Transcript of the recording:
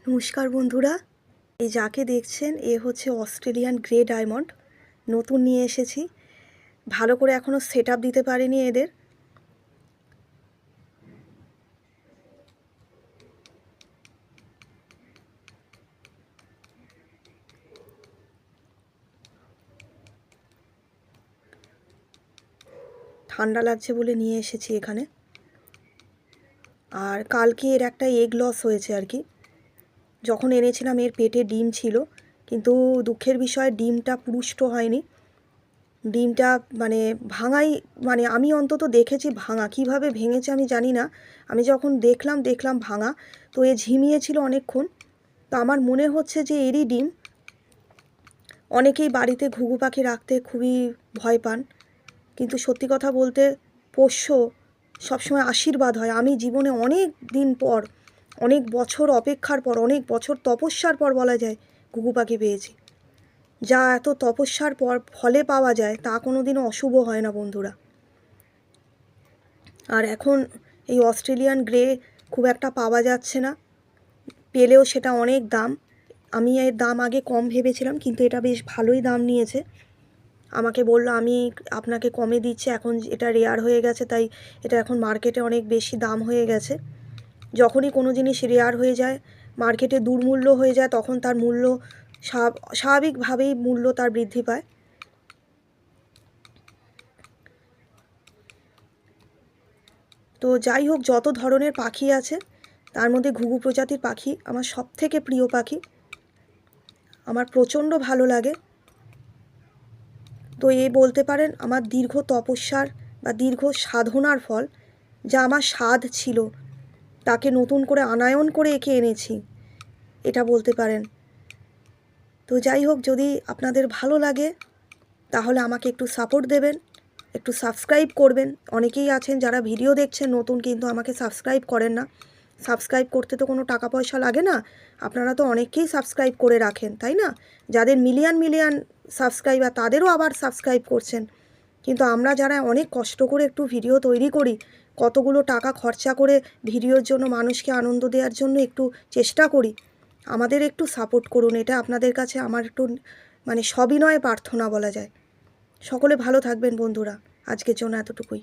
নমস্কার বন্ধুরা, এই যাকে দেখছেন এ হচ্ছে অস্ট্রেলিয়ান গ্রে ডায়মন্ড। নতুন নিয়ে এসেছি, ভালো করে এখনও সেট আপ দিতে পারিনি এদের। ঠান্ডা লাগছে বলে নিয়ে এসেছি এখানে। আর কালকে এর একটা এগ লস হয়েছে আর কি। যখন এনেছিলাম এর পেটে ডিম ছিল, কিন্তু দুঃখের বিষয় ডিমটা পুষ্ট হয়নি। ডিমটা ভাঙাই, আমি অন্তত দেখেছি ভাঙা। কিভাবে ভেঙেছে আমি জানি না। আমি যখন দেখলাম ভাঙা। তো এ ঝিমিয়েছিল অনেকক্ষণ। তো আমার মনে হচ্ছে যে এরই ডিম। অনেকেই বাড়িতে ঘুঘু পাখি রাখতে খুবই ভয় পান, কিন্তু সত্যি কথা বলতে পোষ্য সবসময় আশীর্বাদ হয়। আমি জীবনে অনেক দিন পর, অনেক বছর অপেক্ষার পর, অনেক বছর তপস্যার পর বলা যায় ঘুঘু পাখি পেয়েছি। যা এত তপস্যার পর ফলে পাওয়া যায় তা কোনো দিনও অশুভ হয় না বন্ধুরা। আর এখন এই অস্ট্রেলিয়ান গ্রে খুব একটা পাওয়া যাচ্ছে না, পেলেও সেটা অনেক দাম। আমি এর দাম আগে কম ভেবেছিলাম, কিন্তু এটা বেশ ভালোই দাম নিয়েছে। আমাকে বলল আমি আপনাকে কমে দিচ্ছি, এখন এটা রেয়ার হয়ে গেছে, তাই এটা এখন মার্কেটে অনেক বেশি দাম হয়ে গেছে। যখনই কোনো জিনিস রেয়ার হয়ে যায়, মার্কেটে দুর্মূল্য হয়ে যায়, তখন তার মূল্য স্বাভাবিকভাবেই মূল্য তার বৃদ্ধি পায়। তো যাই হোক, যত ধরনের পাখি আছে তার মধ্যে ঘুঘু প্রজাতির পাখি আমার সবথেকে প্রিয় পাখি, আমার প্রচণ্ড ভালো লাগে। তো এ বলতে পারেন আমার দীর্ঘ তপস্যার বা দীর্ঘ সাধনার ফল। যা আমার স্বাদ ছিল তাকে নতুন করে আনায়ন করে একে এনেছি, এটা বলতে পারেন। তো যাই হোক, যদি আপনাদের ভালো লাগে তাহলে আমাকে একটু সাপোর্ট দেবেন, একটু সাবস্ক্রাইব করবেন। অনেকেই আছেন যারা ভিডিও দেখছেন নতুন, কিন্তু আমাকে সাবস্ক্রাইব করেন না। সাবস্ক্রাইব করতে তো কোনো টাকা পয়সা লাগে না। আপনারা তো অনেকেই সাবস্ক্রাইব করে রাখেন, তাই না? যাদের মিলিয়ন মিলিয়ন সাবস্ক্রাইবার তাদেরও আবার সাবস্ক্রাইব করছেন, কিন্তু আমরা যারা অনেক কষ্ট করে একটু ভিডিও তৈরি করি, কতগুলো টাকা খরচা করে ভিডিওর জন্য, মানুষকে আনন্দ দেওয়ার জন্য একটু চেষ্টা করি, আমাদের একটু সাপোর্ট করুন। এটা আপনাদের কাছে আমার একটু সবিনয়ে প্রার্থনা বলা যায়। সকলে ভালো থাকবেন বন্ধুরা, আজকের জন্য এতটুকুই।